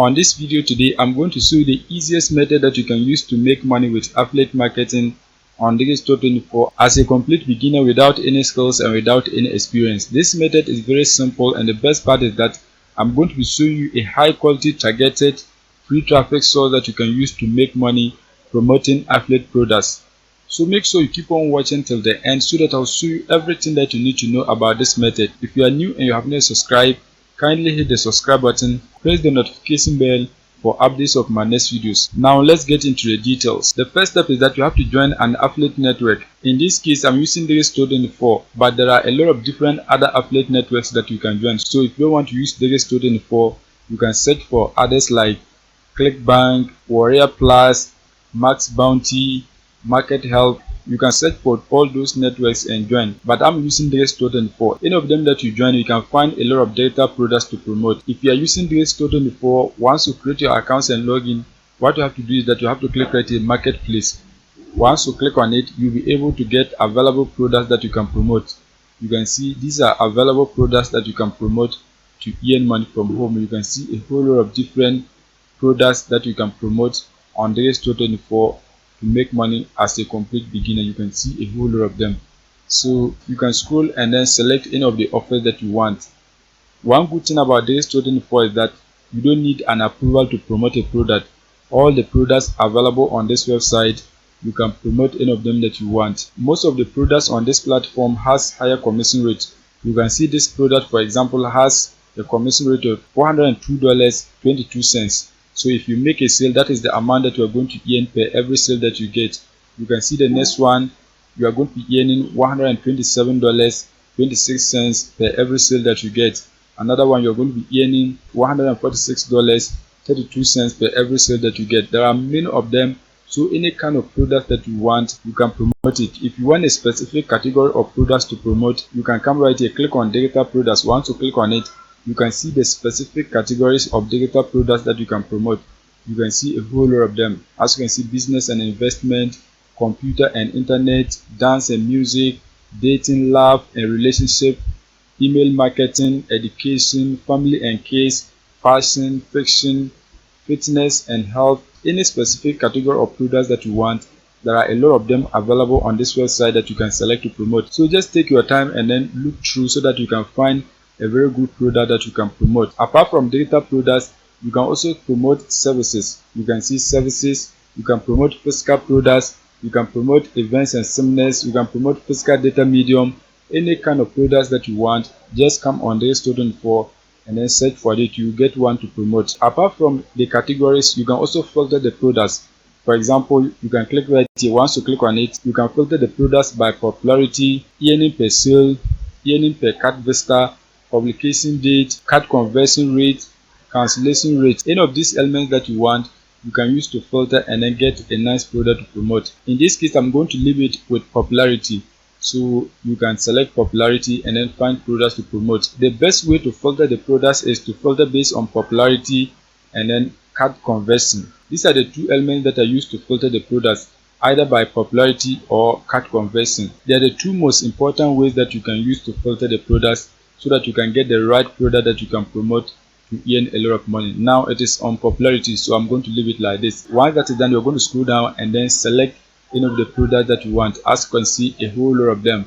On this video today, I'm going to show you the easiest method that you can use to make money with affiliate marketing on Digistore24 as a complete beginner without any skills and without any experience. This method is very simple, and the best part is that I'm going to be showing you a high quality targeted free traffic source that you can use to make money promoting affiliate products. So make sure you keep on watching till the end so that I'll show you everything that you need to know about this method. If you are new and you have not subscribed, kindly hit the subscribe button, press the notification bell for updates of my next videos. Now let's get into the details. The first step is that you have to join an affiliate network. In this case, I'm using Digistore24, but there are a lot of different other affiliate networks that you can join. So if you don't want to use Digistore24, you can search for others like ClickBank, Warrior Plus, Max Bounty, Market Help. You can search for all those networks and join, but I'm using Digistore24. Any of them that you join, you can find a lot of data products to promote. If you are using Digistore24, once you create your accounts and login, what you have to do is that you have to click right here, marketplace. Once you click on it, you'll be able to get available products that you can promote. You can see these are available products that you can promote to earn money from home. You can see a whole lot of different products that you can promote on Digistore24 to make money as a complete beginner. You can see a whole lot of them. So you can scroll and then select any of the offers that you want. One good thing about Digistore24 is that you don't need an approval to promote a product. All the products available on this website, you can promote any of them that you want. Most of the products on this platform has higher commission rates. You can see this product, for example, has a commission rate of $402.22. So if you make a sale, that is the amount that you are going to earn per every sale that you get. You can see the next one, you are going to be earning $127.26 per every sale that you get. Another one, you're going to be earning $146.32 per every sale that you get. There are many of them, so any kind of product that you want, you can promote it. If you want a specific category of products to promote, you can come right here, click on digital products. Once you click on it, you can see the specific categories of digital products that you can promote. You can see a whole lot of them. As you can see, business and investment, computer and internet, dance and music, dating, love and relationship, email marketing, education, family and case, fashion, fiction, fitness and health. Any specific category of products that you want, there are a lot of them available on this website that you can select to promote. So just take your time and then look through so that you can find a very good product that you can promote. Apart from digital products, you can also promote services. You can see services, you can promote physical products, you can promote events and seminars, you can promote physical data medium. Any kind of products that you want, just come on Digistore24 and then search for it. You get one to promote. Apart from the categories, you can also filter the products. For example, you can click right here. Once you click on it, you can filter the products by popularity, earning per sale, earning per cart vista, publication date, cart conversion rate, cancellation rate. Any of these elements that you want, you can use to filter and then get a nice product to promote. In this case, I'm going to leave it with popularity. So you can select popularity and then find products to promote. The best way to filter the products is to filter based on popularity and then cart conversion. These are the two elements that are used to filter the products, either by popularity or cart conversion. They are the two most important ways that you can use to filter the products so that you can get the right product that you can promote to earn a lot of money. Now it is on popularity, so I'm going to leave it like this. Once that is done, you're going to scroll down and then select any of the products that you want. As you can see, a whole lot of them.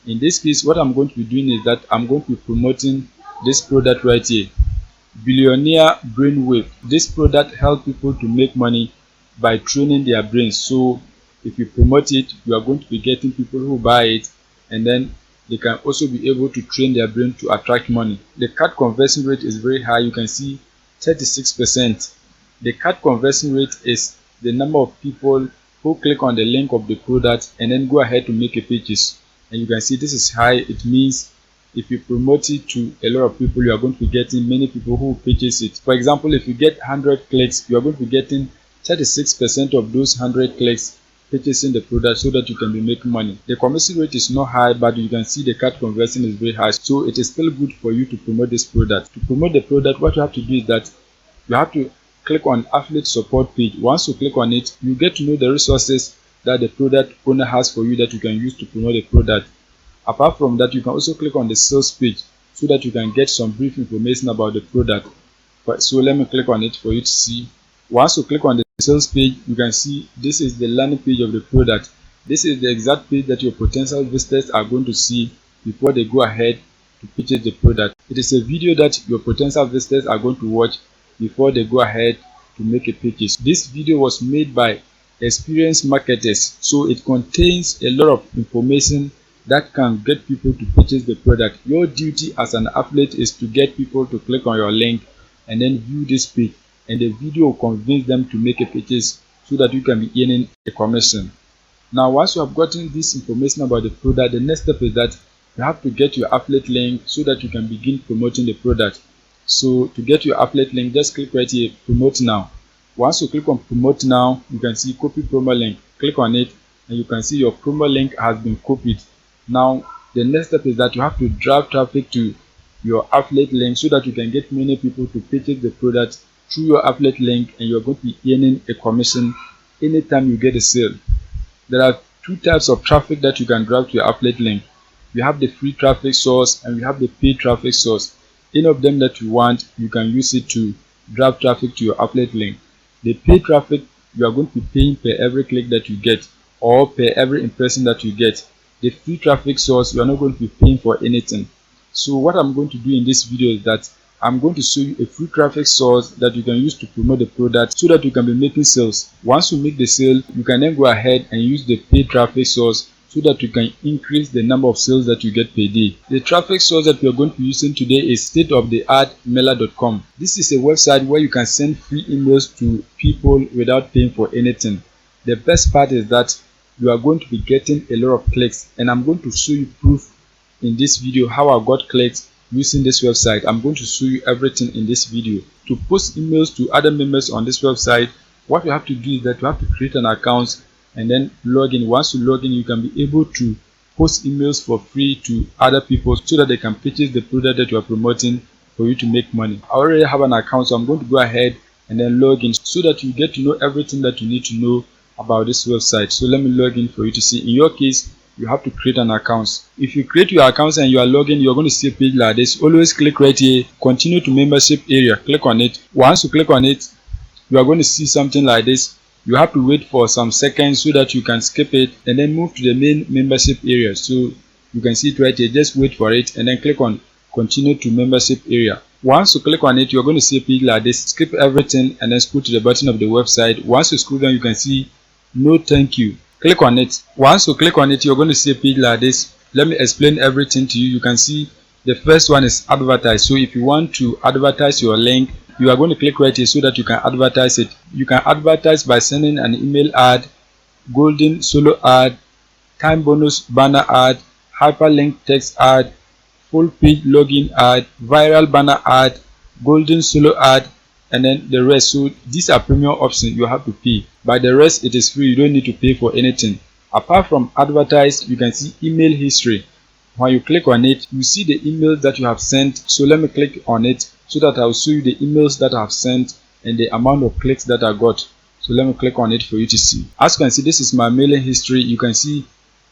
In this case, what I'm going to be doing is that I'm going to be promoting this product right here, Billionaire Brainwave. This product helps people to make money by training their brains. So if you promote it, you are going to be getting people who buy it, and then they can also be able to train their brain to attract money. The cart conversion rate is very high. You can see 36%. The cart conversion rate is the number of people who click on the link of the product and then go ahead to make a purchase. And you can see this is high. It means if you promote it to a lot of people, you are going to be getting many people who purchase it. For example, if you get 100 clicks, you are going to be getting 36% of those 100 clicks purchasing the product so that you can be making money. The commission rate is not high, but you can see the cart conversion is very high, so it is still good for you to promote this product. To promote the product, what you have to do is that you have to click on affiliate support page. Once you click on it, you get to know the resources that the product owner has for you that you can use to promote the product. Apart from that, you can also click on the sales page so that you can get some brief information about the product. So let me click on it for you to see. Once you click on the sales page, you can see this is the landing page of the product. This is the exact page that your potential visitors are going to see before they go ahead to purchase the product. It is a video that your potential visitors are going to watch before they go ahead to make a purchase. This video was made by experienced marketers, so it contains a lot of information that can get people to purchase the product. Your duty as an affiliate is to get people to click on your link and then view this page, and the video will convince them to make a purchase so that you can be earning a commission. Now, once you have gotten this information about the product, the next step is that you have to get your affiliate link so that you can begin promoting the product. So to get your affiliate link, just click right here, promote now. Once you click on promote now, you can see copy promo link. Click on it and you can see your promo link has been copied. Now the next step is that you have to drive traffic to your affiliate link so that you can get many people to purchase the product through your affiliate link, and you're going to be earning a commission anytime you get a sale. There are two types of traffic that you can drive to your affiliate link. We have the free traffic source and we have the paid traffic source. Any of them that you want, you can use it to drive traffic to your affiliate link. The paid traffic, you are going to be paying per every click that you get or per every impression that you get. The free traffic source, you are not going to be paying for anything. So what I'm going to do in this video is that I'm going to show you a free traffic source that you can use to promote the product so that you can be making sales. Once you make the sale, you can then go ahead and use the paid traffic source so that you can increase the number of sales that you get per day. The traffic source that we are going to be using today is state-of-the-art-mailer.com. This is a website where you can send free emails to people without paying for anything. The best part is that you are going to be getting a lot of clicks, and I'm going to show you proof in this video how I got clicks using this website. I'm going to show you everything in this video. To post emails to other members on this website, what you have to do is that you have to create an account and then log in. Once you log in, you can be able to post emails for free to other people so that they can purchase the product that you are promoting for you to make money. I already have an account, so I'm going to go ahead and then log in so that you get to know everything that you need to know about this website. So let me log in for you to see. In your case, you have to create an account. If you create your account and you are logging, you're going to see a page like this. Always click right here, continue to membership area. Click on it. Once you click on it, you are going to see something like this. You have to wait for some seconds so that you can skip it and then move to the main membership area. So you can see it right here. Just wait for it and then click on continue to membership area. Once you click on it, you're going to see a page like this. Skip everything and then scroll to the bottom of the website. Once you scroll down, you can see no thank you. Click on it. Once you click on it, you're going to see a page like this. Let me explain everything to you. You can see the first one is advertise. So if you want to advertise your link, you are going to click right here so that you can advertise it. You can advertise by sending an email ad, golden solo ad, time bonus banner ad, hyperlink text ad, full page login ad, viral banner ad, golden solo ad, and then the rest. So these are premium options you have to pay. By the rest, it is free. You don't need to pay for anything. Apart from advertise, you can see email history. When you click on it, you see the emails that you have sent. So let me click on it so that I'll show you the emails that I have sent and the amount of clicks that I got. So let me click on it for you to see. As you can see, this is my mailing history. You can see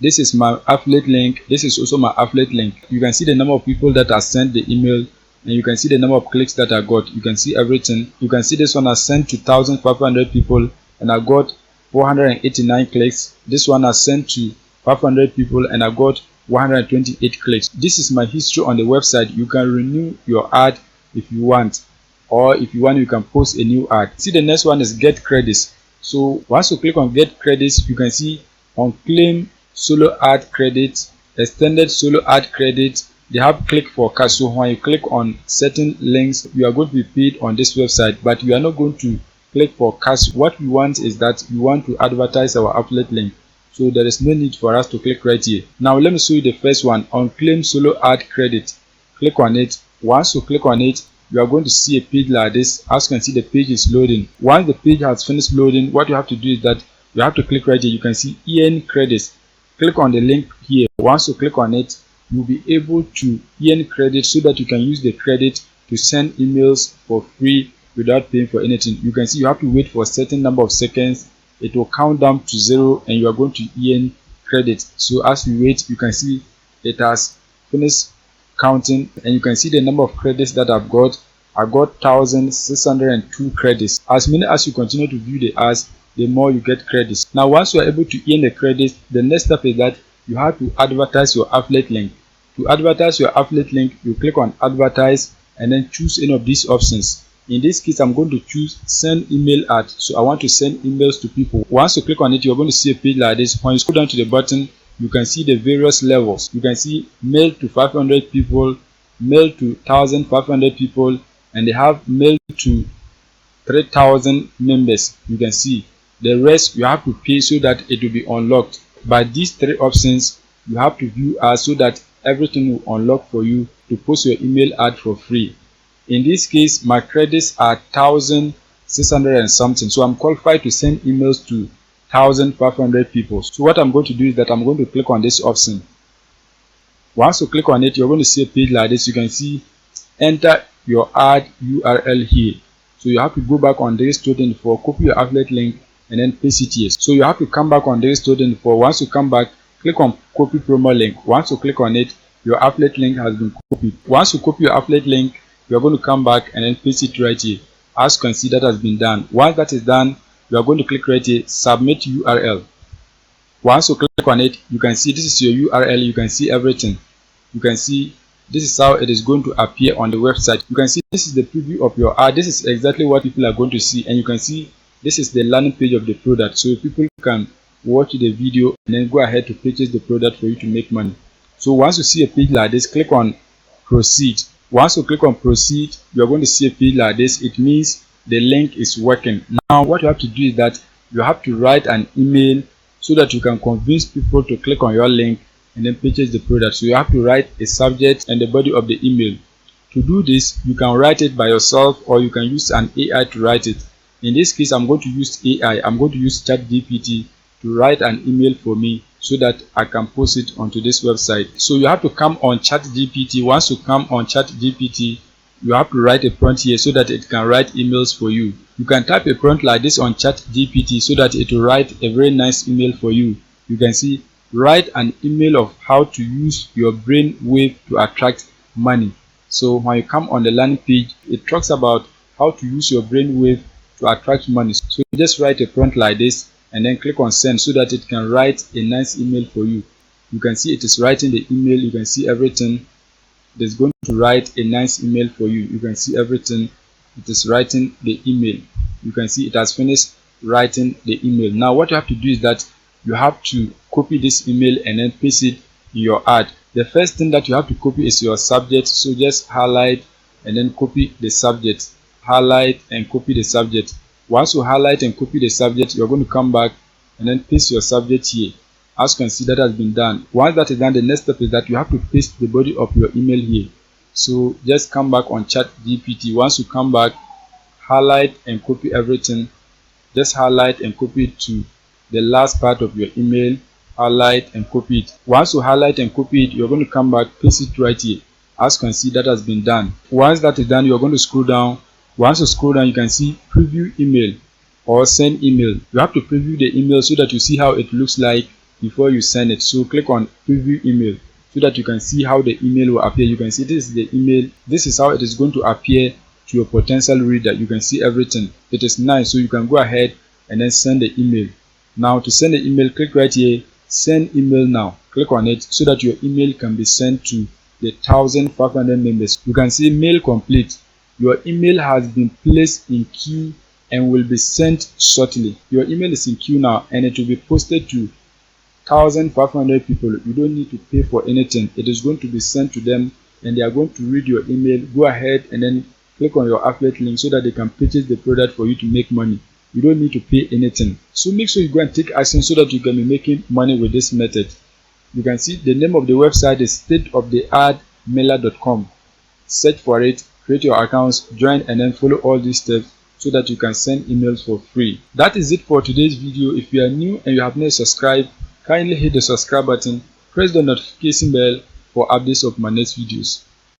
this is my affiliate link. This is also my affiliate link. You can see the number of people that have sent the email, and you can see the number of clicks that I got. You can see everything. You can see this one I sent to 1,500 people and I got 489 clicks. This one I sent to 500 people and I got 128 clicks. This is my history on the website. You can renew your ad if you want, or if you want, you can post a new ad. See, the next one is get credits. So once you click on get credits, you can see on claim solo ad credits, extended solo ad credits. They have click for cash. So when you click on certain links, you are going to be paid on this website, but you are not going to click for cash. What we want is that we want to advertise our affiliate link. So there is no need for us to click right here. Now let me show you the first one on claim solo ad credit. Click on it. Once you click on it, you are going to see a page like this. As you can see, the page is loading. Once the page has finished loading, what you have to do is that you have to click right here. You can see earn credits. Click on the link here. Once you click on it, you'll be able to earn credit so that you can use the credit to send emails for free without paying for anything. You can see you have to wait for a certain number of seconds. It will count down to 0 and you are going to earn credit. So as you wait, you can see it has finished counting and you can see the number of credits that I've got. I got 1,602 credits. As many as you continue to view the ads, the more you get credits. Now once you are able to earn the credits, the next step is that you have to advertise your affiliate link. To advertise your affiliate link, you click on advertise and then choose any of these options. In this case, I'm going to choose send email ad. So I want to send emails to people. Once you click on it, you're going to see a page like this. When you scroll down to the button, you can see the various levels. You can see mail to 500 people, mail to 1,500 people, and they have mail to 3,000 members. You can see the rest you have to pay so that it will be unlocked. By these three options, you have to view ads so that everything will unlock for you to post your email ad for free. In this case, my credits are 1,600 and something, so I'm qualified to send emails to 1,500 people. So what I'm going to do is that I'm going to click on this option. Once you click on it, you're going to see a page like this. You can see enter your ad URL here. So you have to go back on Digistore24, copy your affiliate link and then paste it here. So you have to come back on Digistore24. Once you come back, click on copy promo link. Once you click on it, your affiliate link has been copied. Once you copy your affiliate link, you are going to come back and then paste it right here. As you can see, that has been done. Once that is done, you are going to click right here, submit URL. Once you click on it, you can see this is your URL. You can see everything. You can see this is how it is going to appear on the website. You can see this is the preview of your ad. This is exactly what people are going to see, and you can see this is the landing page of the product, so people can watch the video and then go ahead to purchase the product for you to make money. So once you see a page like this, click on proceed. Once you click on proceed, you are going to see a page like this. It means the link is working. Now what you have to do is that you have to write an email so that you can convince people to click on your link and then purchase the product. So you have to write a subject and the body of the email. To do this, you can write it by yourself or you can use an AI to write it. In this case, I'm going to use AI. I'm going to use ChatGPT to write an email for me so that I can post it onto this website. So you have to come on ChatGPT. Once you come on ChatGPT, you have to write a prompt here so that it can write emails for you. You can type a prompt like this on ChatGPT so that it will write a very nice email for you. You can see, write an email of how to use your brain wave to attract money. So when you come on the landing page, it talks about how to use your brain wave to attract money. So you just write a prompt like this and then click on send so that it can write a nice email for you. You can see it is writing the email. You can see everything. It is going to write a nice email for you. You can see everything. It is writing the email. You can see it has finished writing the email. Now what you have to do is that you have to copy this email and then paste it in your ad. The first thing that you have to copy is your subject. So just highlight and then copy the subject. Highlight and copy the subject. Once you highlight and copy the subject, you're going to come back and then paste your subject here. As you can see, that has been done. Once that is done, the next step is that you have to paste the body of your email here. So just come back on ChatGPT. Once you come back, highlight and copy everything. Just highlight and copy it to the last part of your email. Highlight and copy it. Once you highlight and copy it, you're going to come back, paste it right here. As you can see, that has been done. Once that is done, you're going to scroll down. Once you scroll down, you can see preview email or send email. You have to preview the email so that you see how it looks like before you send it. So click on preview email so that you can see how the email will appear. You can see this is the email. This is how it is going to appear to your potential reader. You can see everything. It is nice, so you can go ahead and then send the email. Now to send the email, click right here, send email now. Click on it so that your email can be sent to the 1,500 members. You can see mail complete. Your email has been placed in queue and will be sent shortly. Your email is in queue now and it will be posted to 1,500 people. You don't need to pay for anything. It is going to be sent to them and they are going to read your email. Go ahead and then click on your affiliate link so that they can purchase the product for you to make money. You don't need to pay anything. So make sure you go and take action so that you can be making money with this method. You can see the name of the website is stateoftheartmailer.com. Search for it, create your accounts, join and then follow all these steps so that you can send emails for free. That is it for today's video. If you are new and you have not subscribed, kindly hit the subscribe button, press the notification bell for updates of my next videos.